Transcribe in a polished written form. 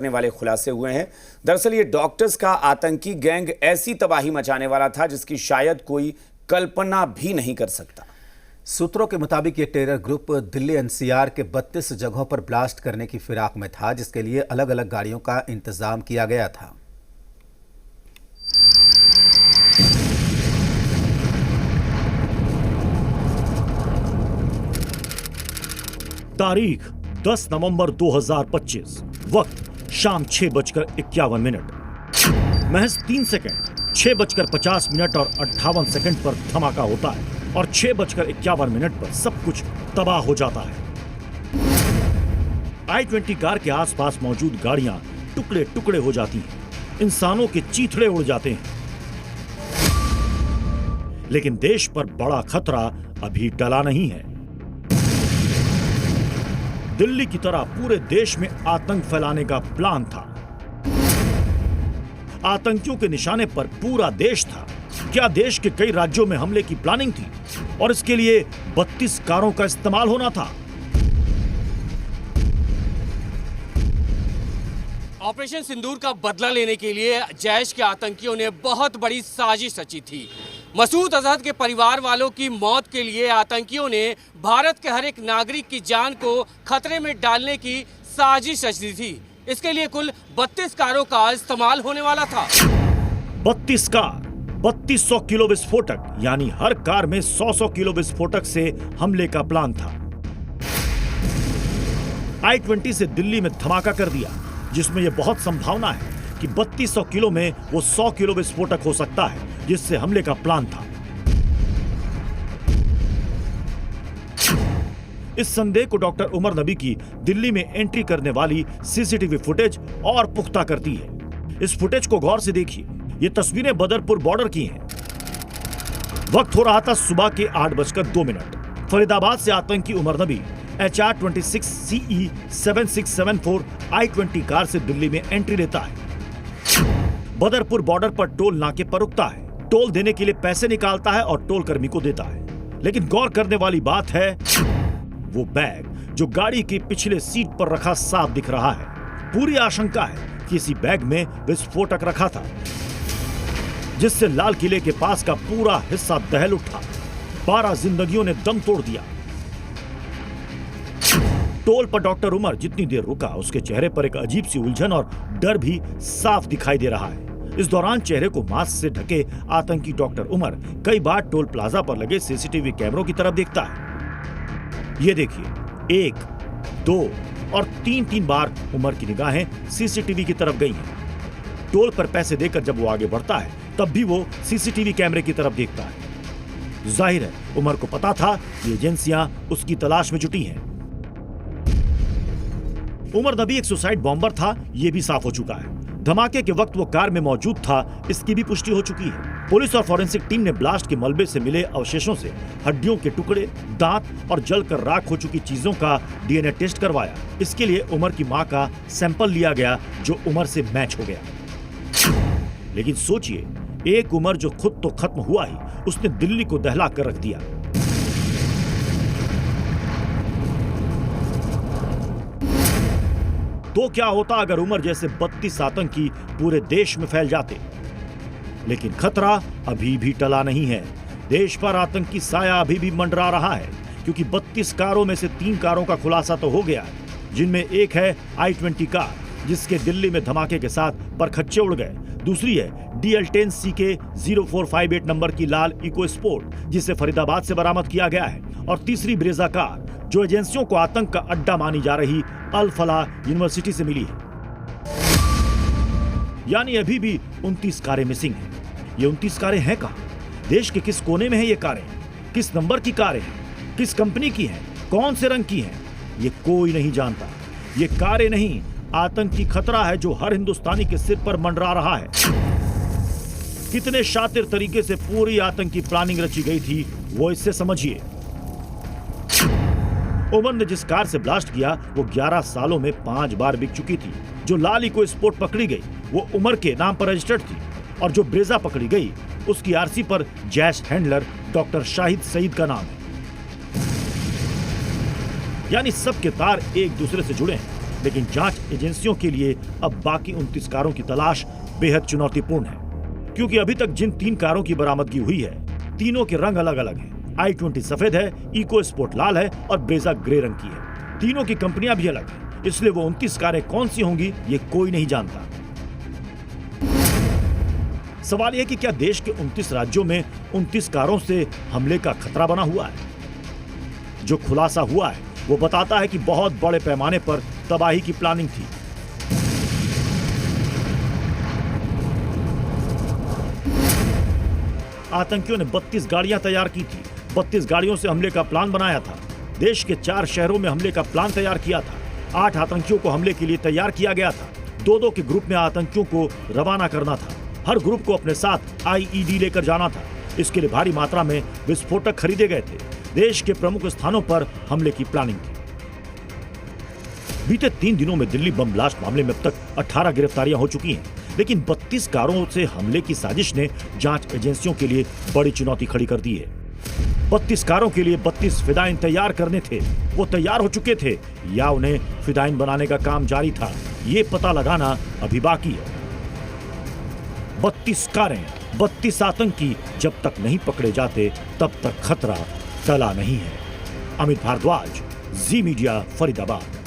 करने वाले खुलासे हुए हैं। दरअसल ये डॉक्टर्स का आतंकी गैंग ऐसी तबाही मचाने वाला था जिसकी शायद कोई कल्पना भी नहीं कर सकता। सूत्रों के मुताबिक ये टेरर ग्रुप दिल्ली एनसीआर के 32 जगहों पर ब्लास्ट करने की फिराक में था, जिसके लिए अलग अलग गाड़ियों का इंतजाम किया गया था। तारीख 10 नवंबर 2025, वक्त शाम 6:51। महज 3 सेकंड 6:50 और 58 सेकंड पर धमाका होता है और 6:51 पर सब कुछ तबाह हो जाता है। I-20 कार के आसपास मौजूद गाड़ियां टुकड़े टुकड़े हो जाती हैं, इंसानों के चीथड़े उड़ जाते हैं। लेकिन देश पर बड़ा खतरा अभी टला नहीं है। दिल्ली की तरह पूरे देश में आतंक फैलाने का प्लान था। आतंकियों के निशाने पर पूरा देश था। क्या देश के कई राज्यों में हमले की प्लानिंग थी और इसके लिए 32 कारों का इस्तेमाल होना था। ऑपरेशन सिंदूर का बदला लेने के लिए जैश के आतंकियों ने बहुत बड़ी साजिश रची थी। मसूद अजहर के परिवार वालों की मौत के लिए आतंकियों ने भारत के हर एक नागरिक की जान को खतरे में डालने की साजिश रची थी। इसके लिए कुल 32 कारों का इस्तेमाल होने वाला था। 32 कार, 3200 किलो विस्फोटक, यानी हर कार में 100 किलो विस्फोटक से हमले का प्लान था। I-20 से दिल्ली में धमाका कर दिया, जिसमें यह बहुत संभावना है कि 3200 किलो में वो 100 किलो विस्फोटक हो सकता है, जिससे हमले का प्लान था। इस संदेह को डॉक्टर उमर नबी की दिल्ली में एंट्री करने वाली सीसीटीवी फुटेज और पुख्ता करती है। इस फुटेज को गौर से देखिए। ये तस्वीरें बदरपुर बॉर्डर की हैं। वक्त हो रहा था सुबह के 8:02। फरीदाबाद से आतंकी उमर नबी HR-26 CE 7674 I-20 कार से दिल्ली में एंट्री लेता है। बदरपुर बॉर्डर पर टोल नाके पर रुकता है, टोल देने के लिए पैसे निकालता है और टोल कर्मी को देता है। लेकिन गौर करने वाली बात है, वो बैग जो गाड़ी की पिछले सीट पर रखा साफ दिख रहा है। पूरी आशंका है कि इसी बैग में विस्फोटक रखा था, जिससे लाल किले के पास का पूरा हिस्सा दहल उठा। 12 जिंदगियों ने दम तोड़ दिया। टोल पर डॉक्टर उमर जितनी देर रुका, उसके चेहरे पर एक अजीब सी उलझन और डर भी साफ दिखाई दे रहा है। इस दौरान चेहरे को मास्क से ढके आतंकी डॉक्टर उमर कई बार टोल प्लाजा पर लगे सीसीटीवी कैमरों की तरफ देखता है। ये देखिए, 1, 2 और 3 बार उमर की निगाहें सीसीटीवी की तरफ गई हैं। टोल पर पैसे देकर जब वो आगे बढ़ता है, तब भी वो सीसीटीवी कैमरे की तरफ देखता है। जाहिर है, उमर को पता था कि एजेंसियां उसकी तलाश में जुटी हैं। उमर नबी एक सुसाइड बॉम्बर था, यह भी साफ हो चुका है। धमाके के वक्त वो कार में मौजूद था, इसकी भी पुष्टि हो चुकी है। पुलिस और फॉरेंसिक टीम ने ब्लास्ट के मलबे से मिले अवशेषों से हड्डियों के टुकड़े, दांत और जलकर राख हो चुकी चीजों का DNA टेस्ट करवाया। इसके लिए उमर की मां का सैंपल लिया गया, जो उमर से मैच हो गया। लेकिन सोचिए, एक उमर जो खुद तो खत्म हुआ ही, उसने दिल्ली को दहला कर रख दिया। तो क्या होता अगर उमर जैसे 32 आतंकी पूरे देश में फैल जाते? लेकिन खतरा अभी भी टला नहीं है। देश पर आतंकी साया अभी भी मंडरा रहा है, क्योंकि 32 कारों में से 3 कारों का खुलासा तो हो गया है, जिनमें एक है I-20 कार, जिसके दिल्ली में धमाके के साथ परखच्चे उड़ गए। दूसरी है DL10CK 0458 नंबर की लाल इको स्पोर्ट, जिसे फरीदाबाद से बरामद किया गया है। और तीसरी ब्रेजा कार, जो एजेंसियों को आतंक का अड्डा मानी जा रही अल फलाह यूनिवर्सिटी से मिली है। यानी अभी भी 29 कारें मिसिंग हैं। ये 29 कारें हैं कहां? देश के किस कोने में है ये कारें? किस नंबर की कारें हैं? किस कंपनी की हैं? कौन से रंग की हैं? ये कोई नहीं जानता। ये कारें नहीं, आतंकी खतरा है जो हर हिंदुस्तानी के सिर पर मंडरा रहा है। कितने शातिर तरीके से पूरी आतंकी प्लानिंग रची गई थी, वो इससे समझिए। उमर ने जिस कार से ब्लास्ट किया, वो 11 सालों में 5 बार बिक चुकी थी। जो लाल इको स्पोर्ट पकड़ी गई, वो उमर के नाम पर रजिस्टर्ड थी, और जो ब्रेजा पकड़ी गई, उसकी आरसी पर जैश हैंडलर डॉक्टर शाहिद सईद का नाम है। यानी सबके तार एक दूसरे से जुड़े हैं। लेकिन जांच एजेंसियों के लिए अब बाकी 29 कारों की तलाश बेहद चुनौतीपूर्ण है, क्योंकि अभी तक जिन 3 कारों की बरामदगी हुई है, तीनों के रंग अलग अलग हैं। i20 सफेद है, इको स्पोर्ट लाल है और ब्रेजा ग्रे रंग की है। तीनों की कंपनियां भी अलग हैं, इसलिए वो 29 कारें कौन सी होंगी ये कोई नहीं जानता। सवाल यह कि क्या देश के 29 राज्यों में 29 कारों से हमले का खतरा बना हुआ है? जो खुलासा हुआ है वो बताता है कि बहुत बड़े पैमाने पर तबाही की प्लानिंग थी। आतंकियों ने 32 गाड़ियां तैयार की थी। 32 गाड़ियों से हमले का प्लान बनाया था। देश के 4 शहरों में हमले का प्लान तैयार किया था। 8 आतंकियों को हमले के लिए तैयार किया गया था। 2-2 के ग्रुप में आतंकियों को रवाना करना था। हर ग्रुप को अपने साथ आईईडी लेकर जाना था। इसके लिए भारी मात्रा में विस्फोटक खरीदे गए थे। देश के प्रमुख स्थानों पर हमले की प्लानिंग थी। बीते 3 दिनों में दिल्ली बम ब्लास्ट मामले में अब तक 18 गिरफ्तारियां हो चुकी हैं, लेकिन 32 कारों से हमले की साजिश ने जांच एजेंसियों के लिए बड़ी चुनौती खड़ी कर दी है। 32 कारों के लिए 32 फिदाइन तैयार करने थे। वो तैयार हो चुके थे या उन्हें फिदाइन बनाने का काम जारी था, ये पता लगाना अभी बाकी है। 32 कारें, 32 आतंकी जब तक नहीं पकड़े जाते तब तक खतरा टला नहीं है। अमित भारद्वाज, जी मीडिया, फरीदाबाद।